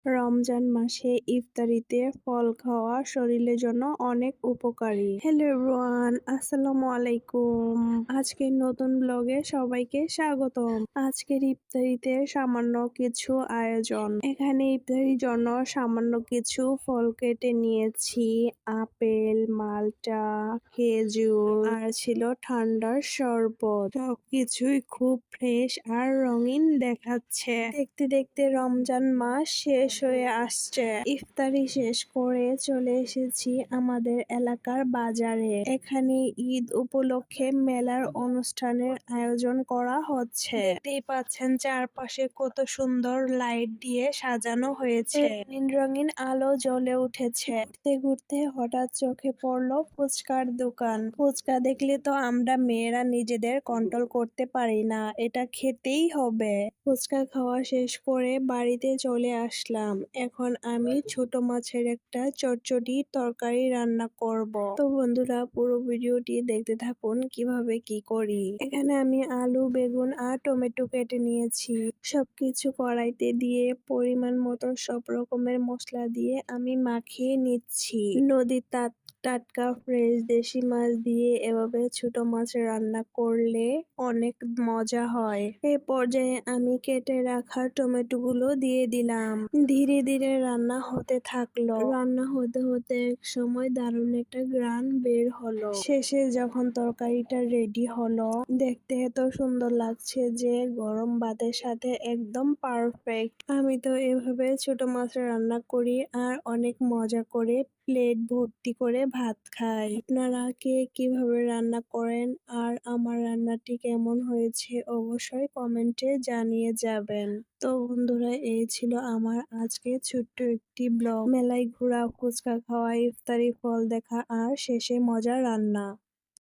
রমজান মাসে ইফতারিতে ফল খাওয়া শরীরের জন্য অনেক উপকারী। হ্যালো এভরিওয়ান, আসসালামু আলাইকুম। আজকের নতুন ব্লগে সবাইকে স্বাগতম। আজকের ইফতারিতে সামান্য কিছু আয়োজন। এখানে ইফতারির জন্য সামান্য কিছু ফল কেটে নিয়েছি। আপেল, মালটা, খেজুর আর ছিল ঠান্ডার শরবত। সবকিছুই খুব ফ্রেশ আর রঙিন দেখাচ্ছে। দেখতে দেখতে রমজান মাস শেষ হয়ে আসছে। ইফতারি শেষ করে চলে এসেছি আমাদের এলাকার বাজারে। এখানে ঈদ উপলক্ষে মেলার অনুষ্ঠানের আয়োজন করা হচ্ছে। দেখতেই পাচ্ছেন চারপাশে কত সুন্দর লাইট দিয়ে সাজানো হয়েছে। রঙিন রঙিন আলো জ্বলে উঠেছে। ঘুরতে ঘুরতে হঠাৎ চোখে পড়লো ফুচকার দোকান। ফুচকা দেখলে তো আমরা মেয়েরা নিজেদের কন্ট্রোল করতে পারি না, এটা খেতেই হবে। ফুচকা খাওয়া শেষ করে বাড়িতে চলে আসলাম। এখন আমি ছোট মাছের একটা চটচটি তরকারি রান্না করব। তো বন্ধুরা, পুরো ভিডিওটি দেখতে থাকুন কিভাবে কি করি। এখানে আমি আলু, বেগুন আর টমেটো কেটে নিয়েছি। সবকিছু কড়াইতে দিয়ে পরিমাণ মতো সব রকমের মশলা দিয়ে আমি মাখিয়ে নিচ্ছি। নদীর টাটকা ফ্রেশ দেশি মাছ দিয়ে এভাবে ছোট মাছ রান্না করলে অনেক মজা হয়। এই পর্যায়ে আমি কেটে রাখা টমেটোগুলো দিয়ে দিলাম। ধীরে ধীরে রান্না হতে থাকলো। রান্না হতে হতে এক সময় দারুণ একটা ঘ্রাণ বের হলো। শেষে যখন তরকারিটা রেডি হলো, দেখতে এত সুন্দর লাগছে যে গরম ভাতের সাথে একদম পারফেক্ট। আমি তো এভাবে ছোট মাছ রান্না করি আর অনেক মজা করে প্লেট ভর্তি করে ভাত খাই। আপনারা কে কিভাবে রান্না করেন আর আমার রান্নাটি কেমন হয়েছে অবশ্যই কমেন্টে জানিয়ে যাবেন। তো বন্ধুরা, এই ছিল আমার আজকে ছোট্ট একটি ব্লগ। মেলায় ঘোরা, ফুচকা খাওয়া, ইফতারি, ফল দেখা আর শেষে মজার রান্না।